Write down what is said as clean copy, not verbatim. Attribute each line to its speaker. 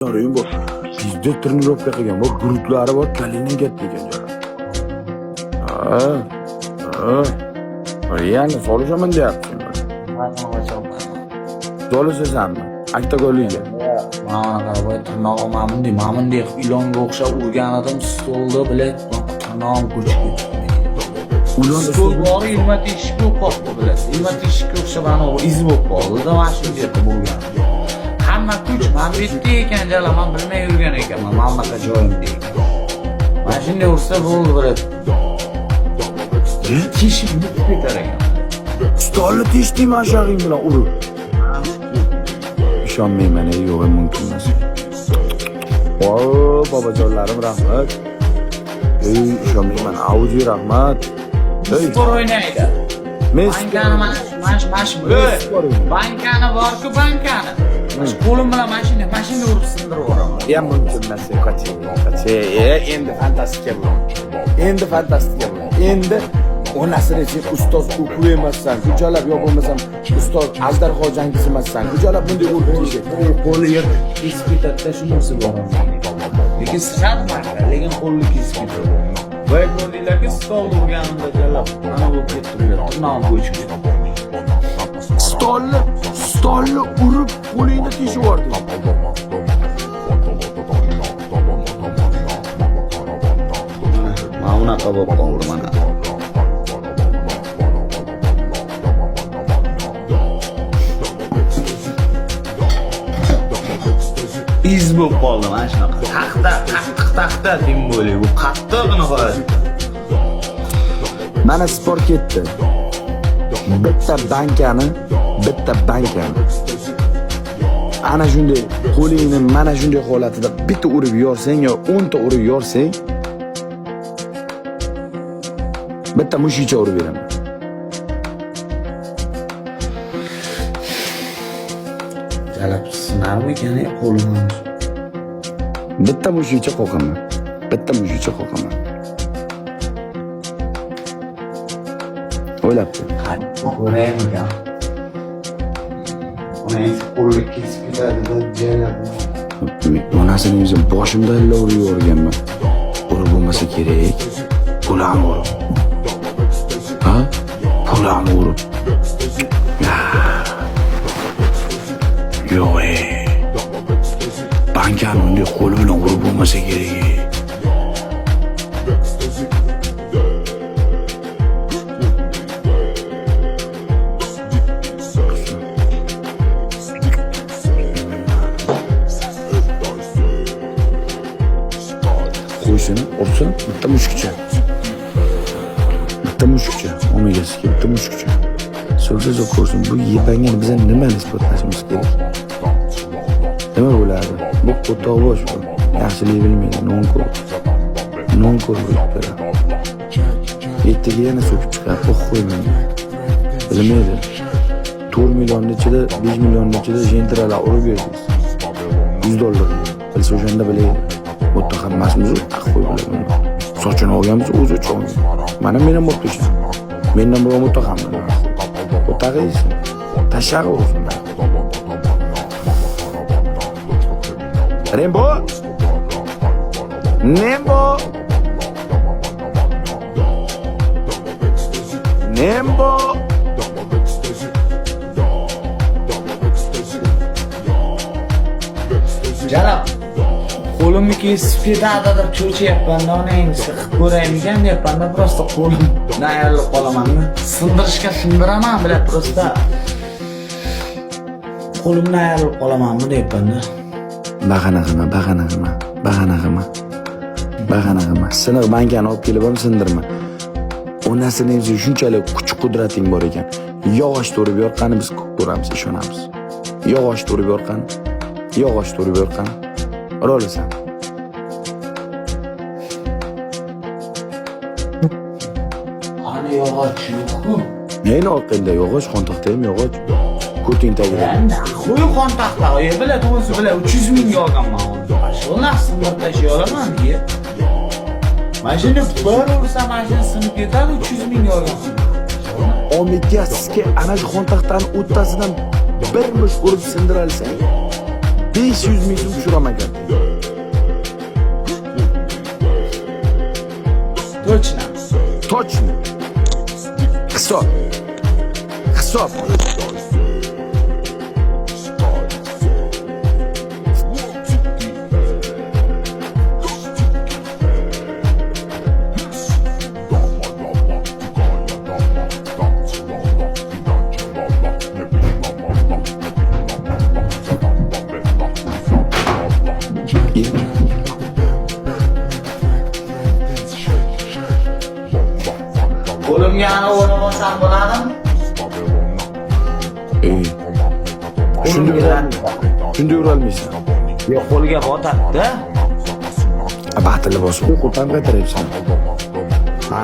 Speaker 1: Oyun bu. Bizde trenirovka qilgan. Bu guruhlari bor, kalingdan katta ekan jolar. Yani so'rashaman deyapsan. So'rashasanmi? Oktagonliga.
Speaker 2: Mana qarab, tirnog'im mamundek ilonga o'xshab urgan odam stolda bilet tirnog'im ko'chib ketdi. Stol bor, ilma teshik yo'q qoldi bilet. Ilma teshikka o'xshab ana iz bo'lib qoldi-da, mana shu yerda bo'lgan. Hamma kuch men bu yerda ekan, jala men bilmay yurgan ekanman, mana bunaqa joyimda ekan. Mana shunday ursa bo'ldi bilet. Teshik bitib ketar ekan.
Speaker 1: Stolni teshding mashag'ing bilan urib. İşonmayman, yo'q, mumkin emas. Bobojonlarim rahmat. İşonmayman, auji rahmat.
Speaker 2: Spor o'ynaydi. Bankani bankani bor-ku, bankani. Qo'lim bilan mashina urib sindirib yuboraman.
Speaker 1: Ya mumkin emas, qo'y. Endi fantastika bu. Endi onasini sen ustoz o'qib emassan, kuchalab yo bo'lmasam ustoz Ajdarxo jangchisi emassan, kuchalab bunday o'rgatishga
Speaker 2: qo'liga kesib ketadi-da, shunisi bor. Lekin siradi, lekin qo'lni kesib ketadi. Voy ko'rdinglarki, stol urganimda jalab, ana bu ketdi, nom bo'chib ketdi.
Speaker 1: Stolni urib qo'lingni teshib yubording.
Speaker 2: Mana bunaqa bo'lib qoldi mana. Iz bo'lib qoldi mana shunaqa. Taxta deb bo'laydi. Bu qattiq nihoyat.
Speaker 1: Mana sport ketdi. Bitta bankani ana shunday qo'lingni mana shunday holatida bitta urib yorsang yo 10 ta urib yorsang, bitta mushicha urib beraman.
Speaker 2: Jalab sinarmi ekan qo'lim?
Speaker 1: Bitta mushicha qo'qaman. O'ylab tur.
Speaker 2: Ko'raymi ekan? Uni qo'lga kesib ketadi-da, jalab.
Speaker 1: Onasini o'zim boshimda urib yuborganman. Urib bo'lmasa kerak. Pulam urib. Pulam urib. Yo'q. Bankani unday qo'li bilan urib bo'lmasa kerak. Qo'yishini ursin, bitta mushukcha. Omegasiga bitta mushukcha. So'zsiz ko'rsin, bu yepangani biza nima nisbatlashimiz kerak? Nima bo'ladi? Bu qo'toqbosh bu. Yaxshilik bilmaydi, non-ko'r bo'ladi. Ertaga yana so'kib chiqadi, qo'ymaydi. Bilmaydi. 4 millionning ichida, 5 millionning ichida jentralar urib berdingiz. $100. Bilsa o'shanda bilaydi. Muttaham emasmiz, qo'y bilaman. Sochini olganmiz, o'zi uchun. Mana men ham muttaham. Mendan biroq muttahamman. O'tag'aysan. Tashag'i o'zim. Nembo!
Speaker 2: Jalab. Qo'limni kesib ketadi deb cho'chiyapman-da, uni endi siqib ko'raymikan deyapman-da, prosta qo'lim ayrilib qolaman-da. Sindirishga sindiraman, bilat prosta. Qo'limni ayrilib qolamanmi deyapman-da.
Speaker 1: Bahana qilma. Siniq bankani olib kelib ham sindirma. Onasini o'zi shunchalik kuch-qudrating bor ekan. Yog'och to'rib yorqani biz ko'ramiz, ishonamiz. Yog'och to'rib yorqani. Olasan.
Speaker 2: Ana yog'och yo'q-ku.
Speaker 1: Neni orqangda yog'och, xontoqda ham yog'och. Ko'ting tagida.
Speaker 2: Qo'y xontoqda, bilat o'zi bilan 300 mingga olganman uni. Shuni sindirib tashlay olaman diye. Mashina bir ursa mashina sinib ketadi, 300 mingga olganman.
Speaker 1: Omegasiga ana shu xontoqdan o'ttasidan bir mush urib sindiralsang, 500 ming so'm tushiraman aka.
Speaker 2: Точно.
Speaker 1: Точно. Hisob. Hisob.
Speaker 2: Qo'limga ana o'ramasam bo'ladimi?
Speaker 1: Shunda urolmaysan.
Speaker 2: Yo'q, qo'liga botadi-da.
Speaker 1: Batili bosib qo'ldan qaytaryapsan.
Speaker 2: Ha.